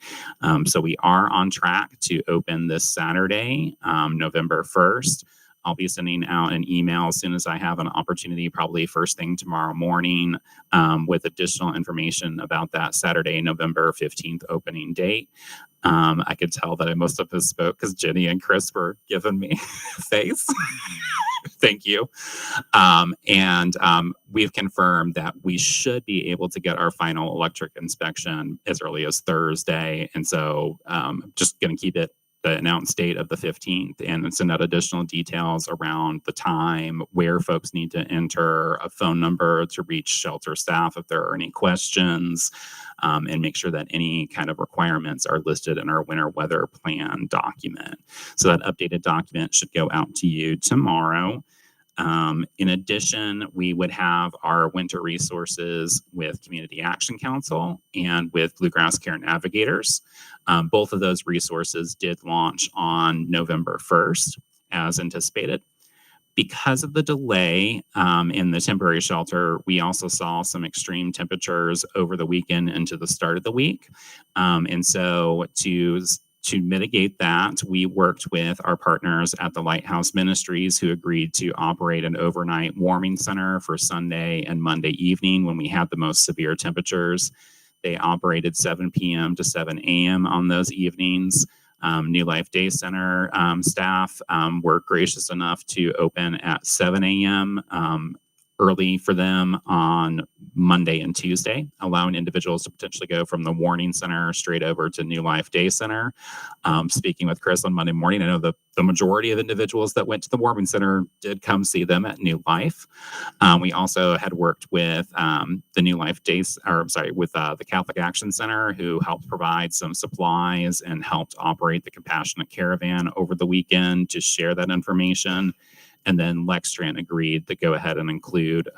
So we are on track to open this Saturday, November 1st. I'll be sending out an email as soon as I have an opportunity, probably first thing tomorrow morning, with additional information about that Saturday, November 15th opening date. I could tell that I must have spoke because Jenny and Chris were giving me face. Thank you. And we've confirmed that we should be able to get our final electric inspection as early as Thursday. And so just going to keep it the announced date of the 15th and send out additional details around the time, where folks need to enter, a phone number to reach shelter staff if there are any questions, and make sure that any kind of requirements are listed in our winter weather plan document. So that updated document should go out to you tomorrow. In addition, we would have our winter resources with Community Action Council and with Bluegrass Care Navigators. Both of those resources did launch on November 1st, as anticipated. Because of the delay in the temporary shelter, we also saw some extreme temperatures over the weekend into the start of the week. And so to mitigate that, we worked with our partners at the Lighthouse Ministries, who agreed to operate an overnight warming center for Sunday and Monday evening when we had the most severe temperatures. They operated 7 p.m. to 7 a.m. on those evenings. New Life Day Center staff were gracious enough to open at 7 a.m. Early for them on Monday and Tuesday, allowing individuals to potentially go from the warning center straight over to New Life Day Center. Speaking with Chris on Monday morning, I know the majority of individuals that went to the warming center did come see them at New Life. We also had worked with the New Life Days, with the Catholic Action Center, who helped provide some supplies and helped operate the Compassionate Caravan over the weekend to share that information. And then Lexington agreed to go ahead and include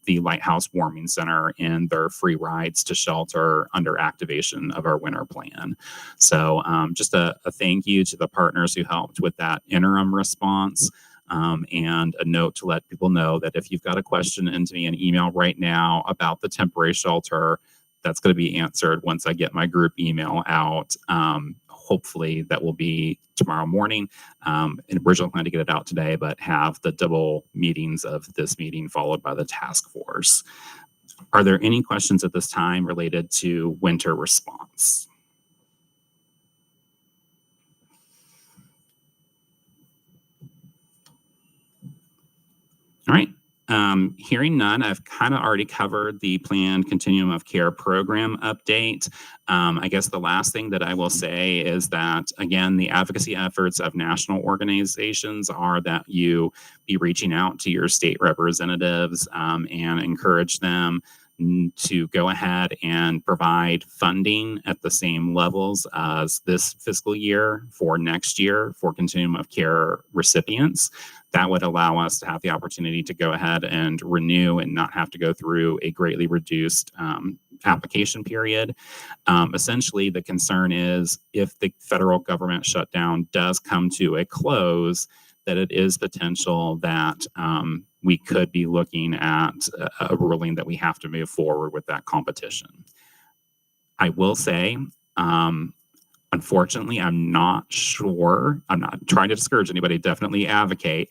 the Lighthouse Warming Center in their free rides to shelter under activation of our winter plan. So just a thank you to the partners who helped with that interim response. And a note to let people know that if you've got a question, into me an email right now about the temporary shelter, that's going to be answered once I get my group email out. Hopefully that will be tomorrow morning. And originally planned to get it out today, but have the double meetings of this meeting followed by the task force. Are there any questions at this time related to winter response? All right. Hearing none, I've kind of already covered the planned Continuum of Care program update. I guess the last thing that I will say is that, again, the advocacy efforts of national organizations are that you be reaching out to your state representatives and encourage them to go ahead and provide funding at the same levels as this fiscal year for next year for Continuum of Care recipients. That would allow us to have the opportunity to go ahead and renew and not have to go through a greatly reduced application period. Essentially, the concern is if the federal government shutdown does come to a close, that it is potential that we could be looking at a ruling that we have to move forward with that competition. I will say, unfortunately, I'm not sure. I'm not trying to discourage anybody. Definitely advocate.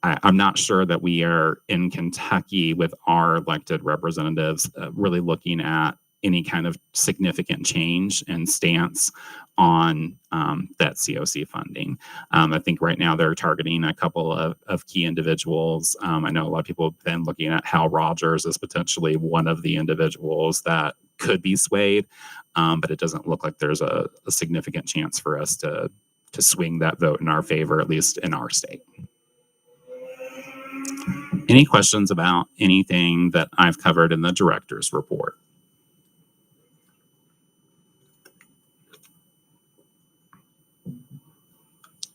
I'm not sure that we are in Kentucky with our elected representatives really looking at any kind of significant change and stance on that COC funding. I think right now they're targeting a couple of key individuals. I know a lot of people have been looking at Hal Rogers as potentially one of the individuals that could be swayed, but it doesn't look like there's a significant chance for us to swing that vote in our favor, at least in our state. Any questions about anything that I've covered in the director's report?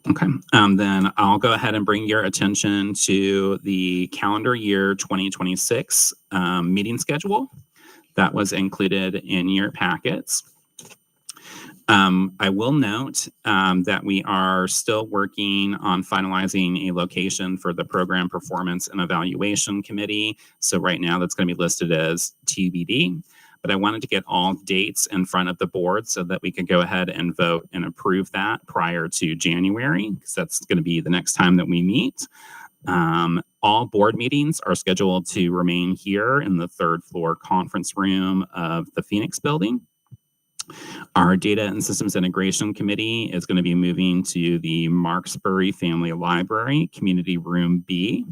Okay, then I'll go ahead and bring your attention to the calendar year 2026 meeting schedule that was included in your packets. I will note that we are still working on finalizing a location for the Program Performance and Evaluation Committee. So right now that's going to be listed as TBD. But I wanted to get all dates in front of the board so that we could go ahead and vote and approve that prior to January, because that's going to be the next time that we meet. All board meetings are scheduled to remain here in the third floor conference room of the Phoenix building. Our Data and Systems Integration Committee is going to be moving to the Marksbury Family Library, Community Room B.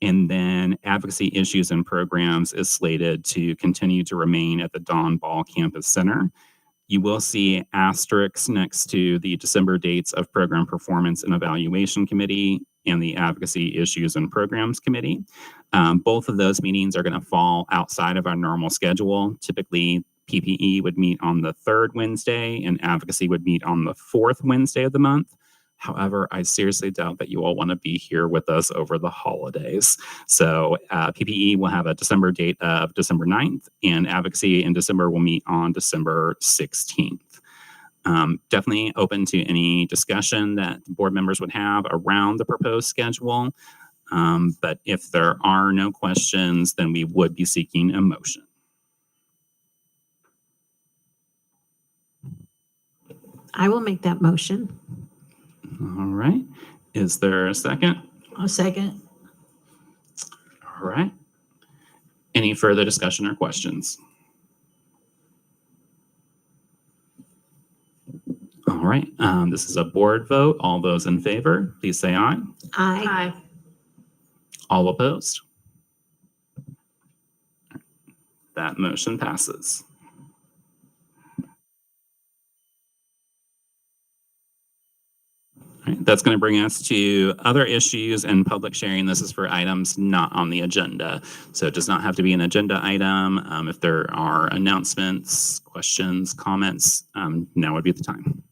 And then Advocacy Issues and Programs is slated to continue to remain at the Don Ball Campus Center. You will see asterisks next to the December dates of Program Performance and Evaluation Committee and the Advocacy Issues and Programs Committee. Both of those meetings are going to fall outside of our normal schedule. Typically, PPE would meet on the third Wednesday and Advocacy would meet on the fourth Wednesday of the month. However, I seriously doubt that you all want to be here with us over the holidays. So PPE will have a December date of December 9th, and Advocacy in December will meet on December 16th. Definitely open to any discussion that board members would have around the proposed schedule. But if there are no questions, then we would be seeking a motion. I will make that motion. All right. Is there a second? I'll second. All right. Any further discussion or questions? All right. This is a board vote. All those in favor, please say aye. Aye. All opposed? That motion passes. All right, that's going to bring us to other issues and public sharing. This is for items not on the agenda. So it does not have to be an agenda item. If there are announcements, questions, comments, now would be the time.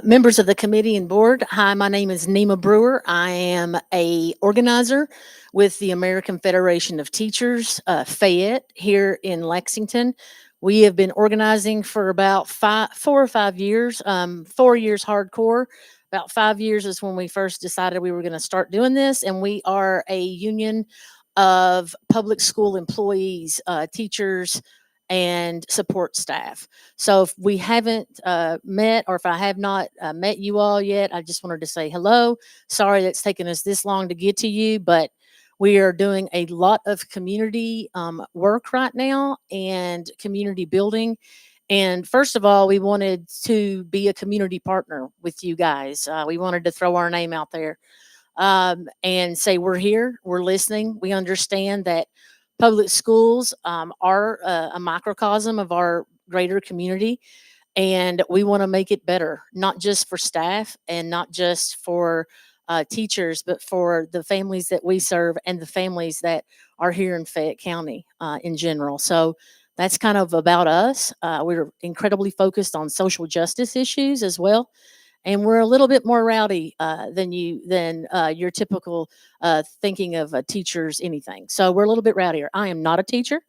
Members of the committee and board, hi, my name is Nima Brewer. I am a organizer with the American Federation of Teachers, Fayette, here in Lexington. We have been organizing for about 4 or 5 years, 4 years hardcore. About 5 years is when we first decided we were going to start doing this, and we are a union of public school employees, teachers, and support staff. So if we haven't met, or if I have not met you all yet, I just wanted to say hello. Sorry that's taken us this long to get to you, but we are doing a lot of community work right now and community building. And first of all, we wanted to be a community partner with you guys. We wanted to throw our name out there and say, we're here, we're listening. We understand that public schools are a microcosm of our greater community, and we want to make it better, not just for staff and not just for teachers, but for the families that we serve and the families that are here in Fayette County in general. So that's kind of about us. We're incredibly focused on social justice issues as well, and we're a little bit more rowdy than your typical thinking of teachers anything. So we're a little bit rowdier. I am not a teacher.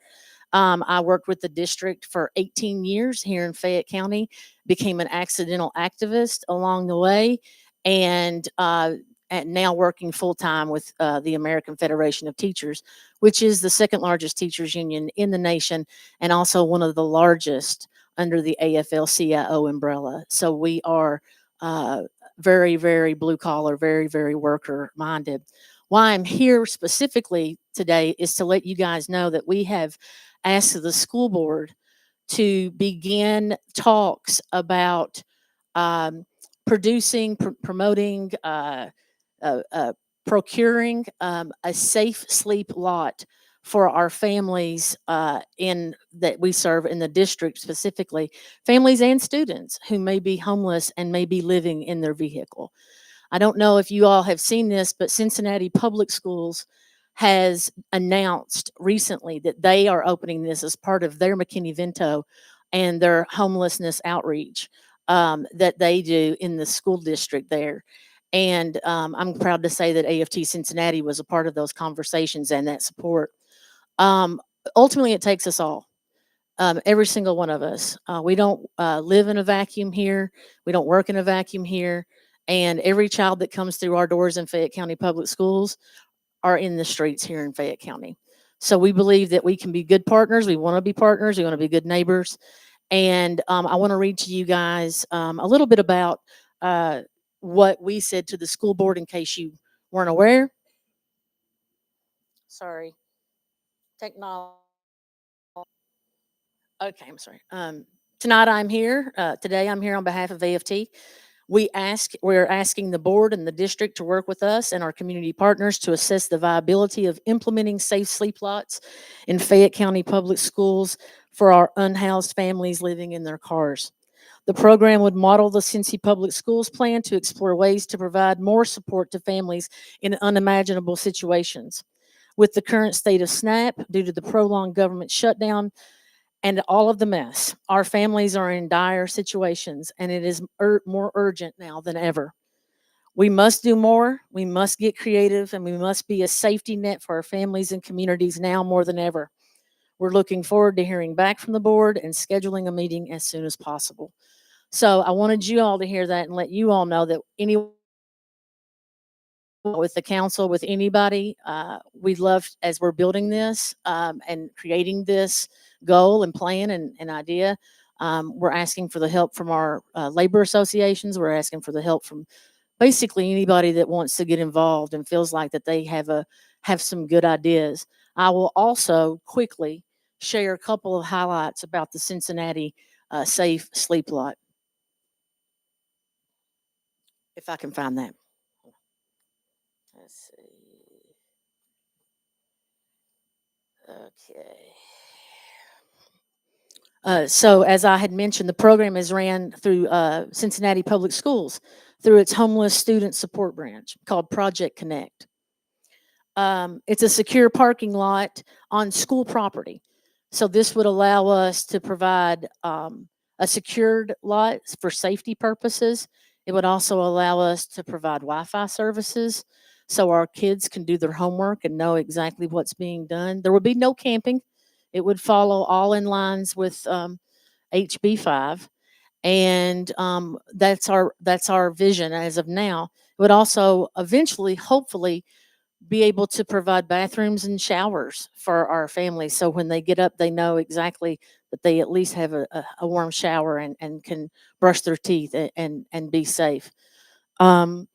I worked with the district for 18 years here in Fayette County, became an accidental activist along the way, and now working full time with the American Federation of Teachers, which is the second largest teachers union in the nation and also one of the largest under the AFL-CIO umbrella. So we are very, very blue collar, very, very worker minded. Why I'm here specifically today is to let you guys know that we have asked the school board to begin talks about producing, promoting, procuring a safe sleep lot for our families in that we serve in the district, specifically families and students who may be homeless and may be living in their vehicle. I don't know if you all have seen this, but Cincinnati Public Schools has announced recently that they are opening this as part of their McKinney-Vento and their homelessness outreach that they do in the school district there. And I'm proud to say that AFT Cincinnati was a part of those conversations and that support. Um, Ultimately, it takes us all. Every single one of us. We don't live in a vacuum here. We don't work in a vacuum here. And every child that comes through our doors in Fayette County Public Schools are in the streets here in Fayette County. So we believe that we can be good partners. We want to be partners. We want to be good neighbors. And I want to read to you guys a little bit about what we said to the school board in case you weren't aware. Sorry. Technology. Okay, I'm sorry. Tonight I'm here. Today I'm here on behalf of AFT. We're asking the board and the district to work with us and our community partners to assess the viability of implementing safe sleep lots in Fayette County Public Schools for our unhoused families living in their cars. The program would model the Cincy Public Schools plan to explore ways to provide more support to families in unimaginable situations. With the current state of SNAP, due to the prolonged government shutdown, and all of the mess, our families are in dire situations, and it is more urgent now than ever. We must do more, we must get creative, and we must be a safety net for our families and communities now more than ever. We're looking forward to hearing back from the board and scheduling a meeting as soon as possible. So I wanted you all to hear that and let you all know that anyone with the council, with anybody, we'd love, as we're building this and creating this goal and plan and idea, we're asking for the help from our labor associations. We're asking for the help from basically anybody that wants to get involved and feels like that they have some good ideas. I will also quickly share a couple of highlights about the Cincinnati Safe Sleep Lot, if I can find that. Let's see. Okay. So as I had mentioned, the program is ran through Cincinnati Public Schools through its homeless student support branch called Project Connect. It's a secure parking lot on school property. So this would allow us to provide a secured lot for safety purposes It would also allow us to provide Wi-Fi services so our kids can do their homework and know exactly what's being done. There would be no camping. It would follow all in lines with HB5, and that's our vision as of now. It would also eventually, hopefully, be able to provide bathrooms and showers for our families, so when they get up, they know exactly that they at least have a warm shower and can brush their teeth and be safe. Um,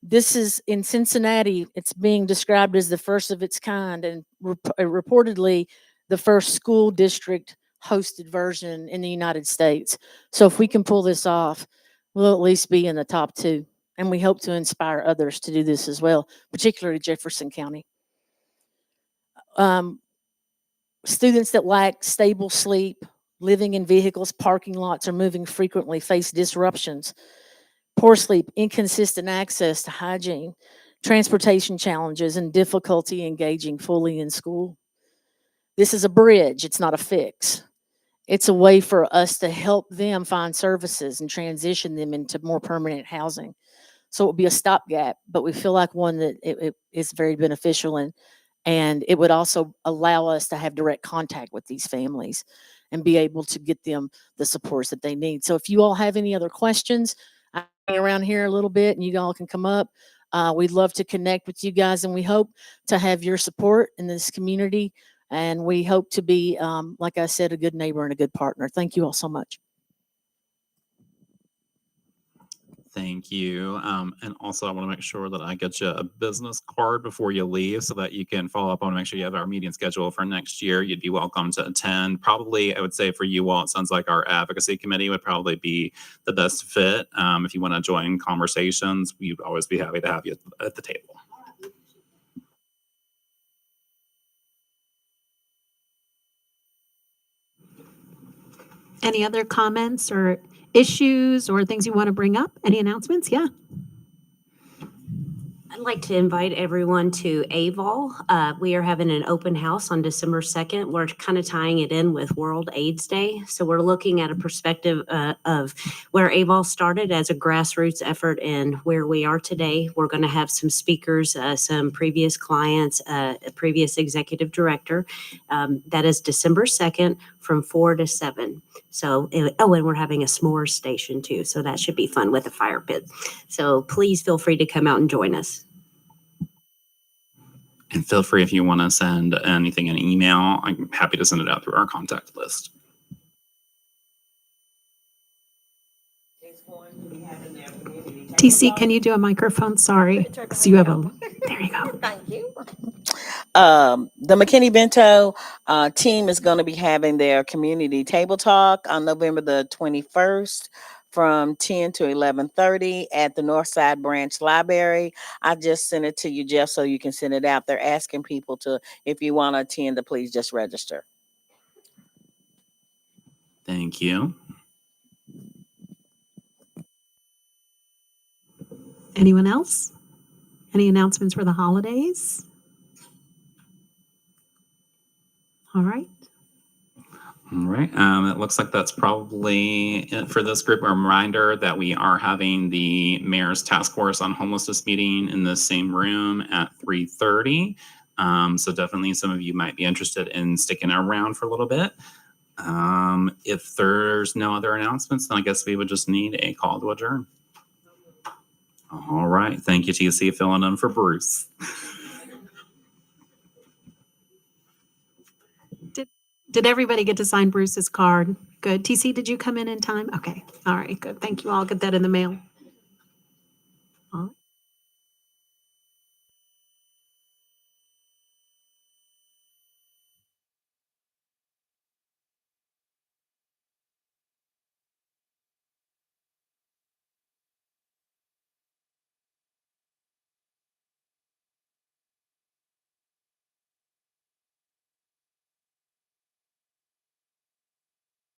this is in Cincinnati. It's being described as the first of its kind, and reportedly the first school district hosted version in the United States. So if we can pull this off, we'll at least be in the top two. And we hope to inspire others to do this as well, particularly Jefferson County. Students that lack stable sleep, living in vehicles, parking lots, or moving frequently face disruptions. Poor sleep, inconsistent access to hygiene, transportation challenges, and difficulty engaging fully in school. This is a bridge, it's not a fix. It's a way for us to help them find services and transition them into more permanent housing. So it would be a stopgap, but we feel like one that it is very beneficial, and it would also allow us to have direct contact with these families and be able to get them the supports that they need. So if you all have any other questions, I'm around here a little bit and you all can come up. We'd love to connect with you guys, and we hope to have your support in this community. And we hope to be, like I said, a good neighbor and a good partner. Thank you all so much. Thank you. And also, I want to make sure that I get you a business card before you leave so that you can follow up. I want to make sure you have our meeting schedule for next year. You'd be welcome to attend. Probably, I would say for you all, it sounds like our advocacy committee would probably be the best fit. If you want to join conversations, we'd always be happy to have you at the table. Any other comments or issues or things you want to bring up? Any announcements? Yeah. I'd like to invite everyone to AVOL. We are having an open house on December 2nd. We're kind of tying it in with World AIDS Day. So we're looking at a perspective of where AVOL started as a grassroots effort and where we are today. We're going to have some speakers, some previous clients, a previous executive director. That is December 2nd from 4 to 7. So, and we're having a s'mores station too. So that should be fun with a fire pit. So please feel free to come out and join us. And feel free if you want to send anything in email. I'm happy to send it out through our contact list. TC, can you do a microphone? Sorry. So you have a, there you go. Thank you. The McKinney-Vento team is going to be having their community table talk on November the 21st from 10 to 11:30 at the Northside Branch Library. I just sent it to you, Jeff, so you can send it out. They're asking people to, if you want to attend, to please just register. Thank you. Anyone else? Any announcements for the holidays? All right. All right. It looks like that's probably it for this group. A reminder that we are having the Mayor's Task Force on Homelessness meeting in the same room at 3:30. So definitely some of you might be interested in sticking around for a little bit. If there's no other announcements, then I guess we would just need a call to adjourn. All right. Thank you, TC, filling in for Bruce. Did everybody get to sign Bruce's card? Good. TC, did you come in time? Okay. All right. Good. Thank you. I'll get that in the mail.